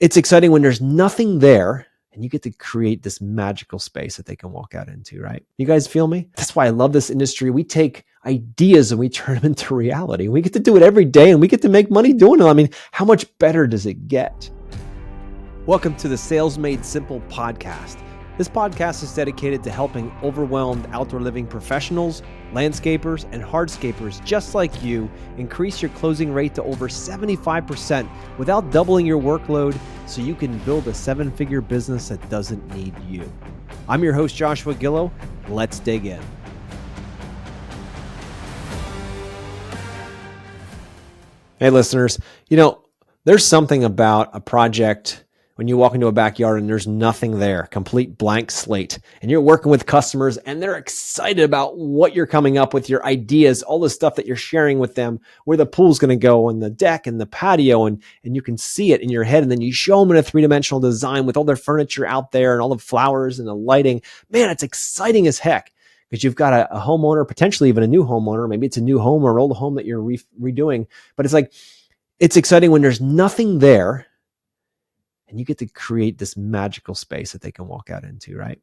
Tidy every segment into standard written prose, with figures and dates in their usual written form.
It's exciting when there's nothing there and you get to create this magical space that they can walk out into, right? You guys feel me? That's why I love this industry. We take ideas and we turn them into reality. We get to do it every day and we get to make money doing it. I mean, how much better does it get? Welcome to the Sales Made Simple podcast. This podcast is dedicated to helping overwhelmed outdoor living professionals, landscapers, and hardscapers just like you increase your closing rate to over 75% without doubling your workload so you can build a seven-figure business that doesn't need you. I'm your host, Joshua Gillow. Let's dig in. Hey, listeners, there's something about a project when you walk into a backyard and there's nothing there, complete blank slate, and you're working with customers and they're excited about what you're coming up with, your ideas, all the stuff that you're sharing with them, where the pool's going to go and the deck and the patio, and you can see it in your head. And then you show them in a three-dimensional design with all their furniture out there and all the flowers and the lighting. Man, it's exciting as heck because you've got a homeowner, potentially even a new homeowner. Maybe it's a new home or an old home that you're redoing, but it's exciting when there's nothing there and you get to create this magical space that they can walk out into, right?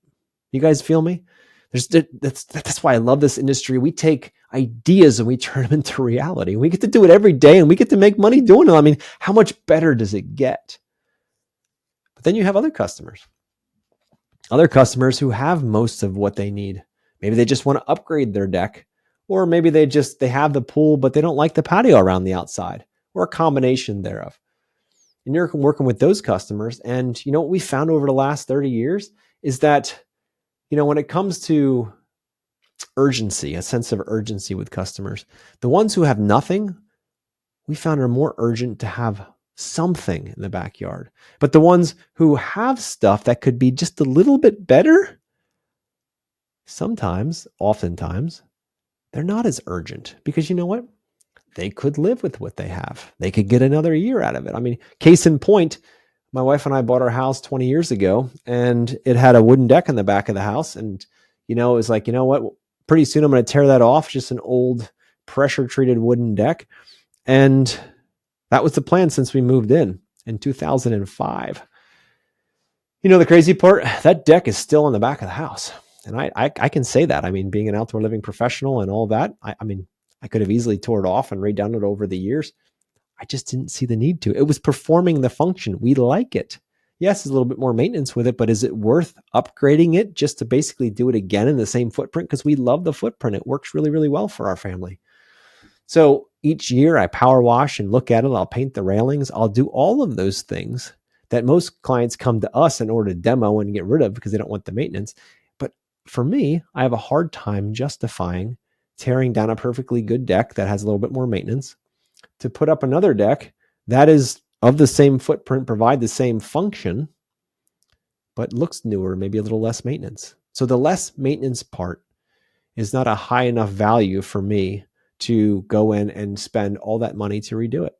You guys feel me? That's why I love this industry. We take ideas and we turn them into reality. We get to do it every day and we get to make money doing it. I mean, how much better does it get? But then you have other customers who have most of what they need. Maybe they just want to upgrade their deck, or maybe they have the pool, but they don't like the patio around the outside, or a combination thereof. And you're working with those customers. And what we found over the last 30 years is that, when it comes to urgency, a sense of urgency with customers, the ones who have nothing, we found are more urgent to have something in the backyard. But the ones who have stuff that could be just a little bit better, oftentimes, they're not as urgent because you know what? They could live with what they have. They could get another year out of it. I mean, case in point, my wife and I bought our house 20 years ago and it had a wooden deck in the back of the house. And, it was like, what? Pretty soon I'm going to tear that off. Just an old pressure treated wooden deck. And that was the plan since we moved in 2005. The crazy part, that deck is still in the back of the house. And I can say that. I mean, being an outdoor living professional and all that, I could have easily tore it off and redone it over the years. I just didn't see the need to. It was performing the function. We like it. Yes, there's a little bit more maintenance with it, but is it worth upgrading it just to basically do it again in the same footprint? Because we love the footprint. It works really, really well for our family. So each year I power wash and look at it. I'll paint the railings. I'll do all of those things that most clients come to us in order to demo and get rid of because they don't want the maintenance. But for me, I have a hard time justifying tearing down a perfectly good deck that has a little bit more maintenance to put up another deck that is of the same footprint, provide the same function, but looks newer, maybe a little less maintenance. So the less maintenance part is not a high enough value for me to go in and spend all that money to redo it.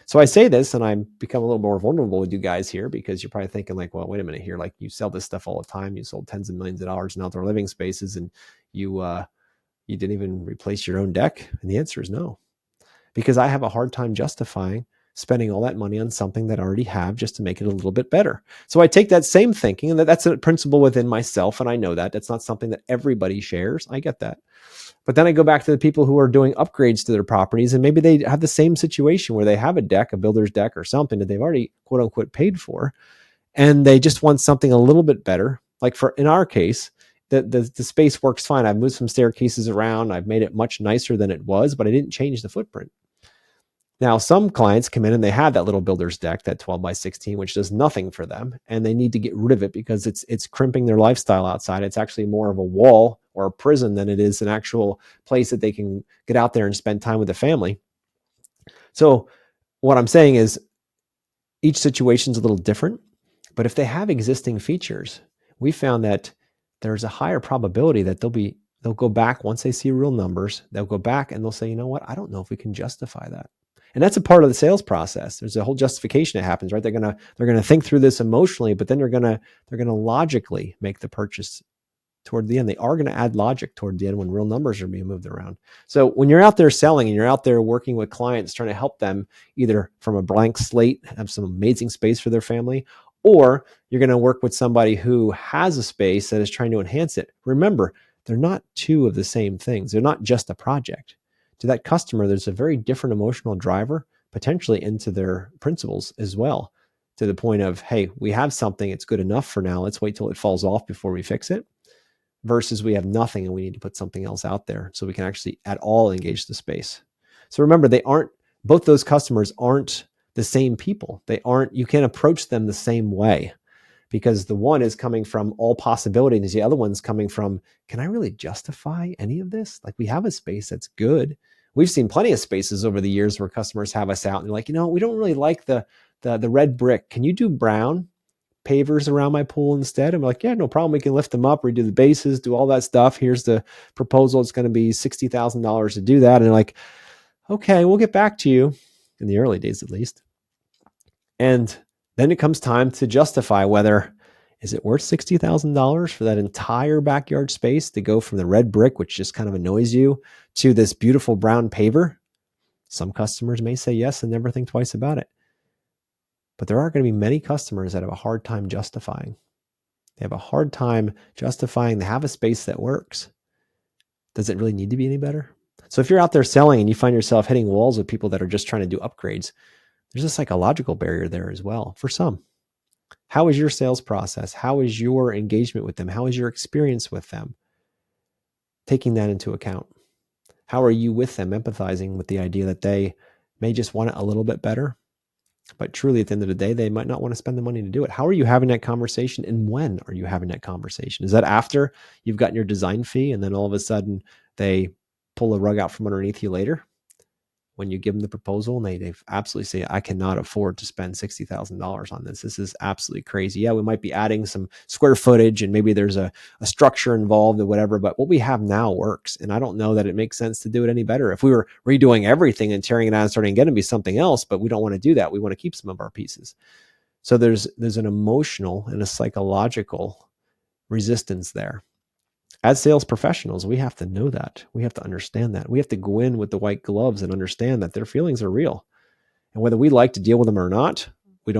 So I say this and I become a little more vulnerable with you guys here because you're probably thinking like, well, wait a minute here. Like you sell this stuff all the time. You sold tens of millions of dollars in outdoor living spaces and you didn't even replace your own deck? And the answer is no, because I have a hard time justifying spending all that money on something that I already have just to make it a little bit better. So I take that same thinking, and that's a principle within myself. And I know that that's not something that everybody shares. I get that. But then I go back to the people who are doing upgrades to their properties, and maybe they have the same situation where they have a deck, a builder's deck or something that they've already quote unquote paid for. And they just want something a little bit better. Like in our case, the space works fine. I've moved some staircases around. I've made it much nicer than it was, but I didn't change the footprint. Now, some clients come in and they have that little builder's deck, that 12 by 16, which does nothing for them. And they need to get rid of it because it's crimping their lifestyle outside. It's actually more of a wall or a prison than it is an actual place that they can get out there and spend time with the family. So what I'm saying is each situation is a little different, but if they have existing features, we found that there's a higher probability that they'll go back once they see real numbers. They'll go back and they'll say, you know what? I don't know if we can justify that. And that's a part of the sales process. There's a whole justification that happens, right? They're gonna think through this emotionally, but then they're gonna logically make the purchase toward the end. They are going to add logic toward the end when real numbers are being moved around. So when you're out there selling and you're out there working with clients, trying to help them either from a blank slate, have some amazing space for their family, or you're going to work with somebody who has a space that is trying to enhance it. Remember, they're not two of the same things. They're not just a project. To that customer, there's a very different emotional driver, potentially into their principles as well, to the point of, hey, we have something, it's good enough for now. Let's wait till it falls off before we fix it. Versus we have nothing and we need to put something else out there so we can actually at all engage the space. So remember, both those customers aren't the same people. You can't approach them the same way, because the one is coming from all possibility and the other one's coming from, can I really justify any of this? Like, we have a space that's good. We've seen plenty of spaces over the years where customers have us out and they're like, we don't really like the red brick. Can you do brown pavers around my pool instead? I'm like, yeah, no problem. We can lift them up, redo the bases, do all that stuff. Here's the proposal. It's going to be $60,000 to do that. And they're like, okay, we'll get back to you, in the early days at least. And then it comes time to justify whether, is it worth $60,000 for that entire backyard space to go from the red brick, which just kind of annoys you, to this beautiful brown paver? Some customers may say yes and never think twice about it. But there are going to be many customers that have a hard time justifying. They have a hard time justifying they have a space that works. Does it really need to be any better? So if you're out there selling and you find yourself hitting walls with people that are just trying to do upgrades, there's a psychological barrier there as well for some. How is your sales process? How is your engagement with them? How is your experience with them? Taking that into account. How are you with them, empathizing with the idea that they may just want it a little bit better, but truly at the end of the day, they might not want to spend the money to do it? How are you having that conversation, and when are you having that conversation? Is that after you've gotten your design fee and then all of a sudden they pull a rug out from underneath you later? When you give them the proposal and they absolutely say, I cannot afford to spend $60,000 on this. This is absolutely crazy. Yeah, we might be adding some square footage and maybe there's a structure involved or whatever, but what we have now works. And I don't know that it makes sense to do it any better. If we were redoing everything and tearing it out and starting again, it'd be something else, but we don't want to do that. We want to keep some of our pieces. So there's an emotional and a psychological resistance there. As sales professionals, we have to know that. We have to understand that. We have to go in with the white gloves and understand that their feelings are real. And whether we like to deal with them or not, we're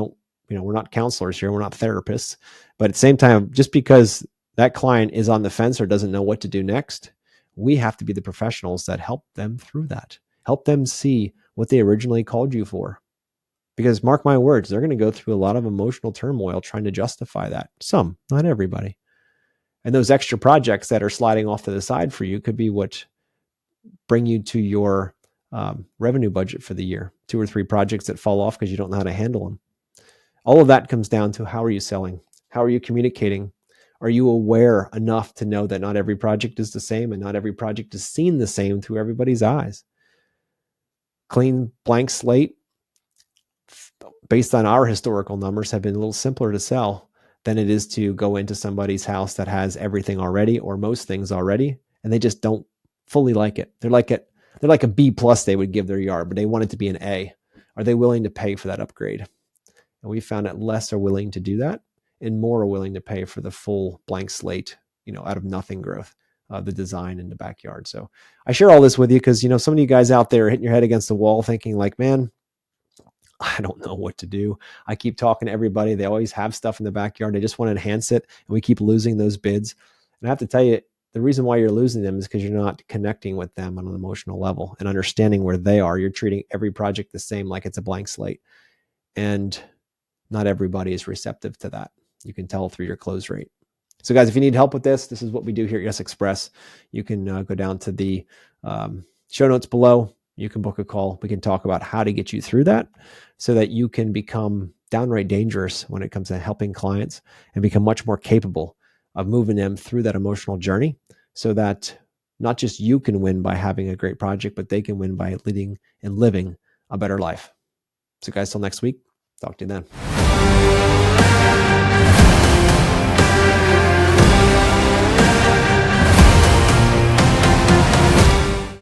not counselors here. We're not therapists. But at the same time, just because that client is on the fence or doesn't know what to do next, we have to be the professionals that help them through that. Help them see what they originally called you for. Because mark my words, they're going to go through a lot of emotional turmoil trying to justify that. Some, not everybody. And those extra projects that are sliding off to the side for you could be what bring you to your revenue budget for the year. 2 or 3 projects that fall off because you don't know how to handle them. All of that comes down to, how are you selling? How are you communicating? Are you aware enough to know that not every project is the same and not every project is seen the same through everybody's eyes? Clean blank slate, based on our historical numbers, have been a little simpler to sell than it is to go into somebody's house that has everything already or most things already, and they just don't fully like it. They're like a B+ they would give their yard, but they want it to be an A. Are they willing to pay for that upgrade? And we found that less are willing to do that and more are willing to pay for the full blank slate, out of nothing growth, the design in the backyard. So I share all this with you because, some of you guys out there are hitting your head against the wall thinking like, man, I don't know what to do. I keep talking to everybody. They always have stuff in the backyard. They just want to enhance it. And we keep losing those bids. And I have to tell you, the reason why you're losing them is because you're not connecting with them on an emotional level and understanding where they are. You're treating every project the same, like it's a blank slate. And not everybody is receptive to that. You can tell through your close rate. So guys, if you need help with this is what we do here at Yes Express. You can go down to the show notes below. You can book a call. We can talk about how to get you through that so that you can become downright dangerous when it comes to helping clients and become much more capable of moving them through that emotional journey so that not just you can win by having a great project, but they can win by leading and living a better life. So guys, till next week, talk to you then.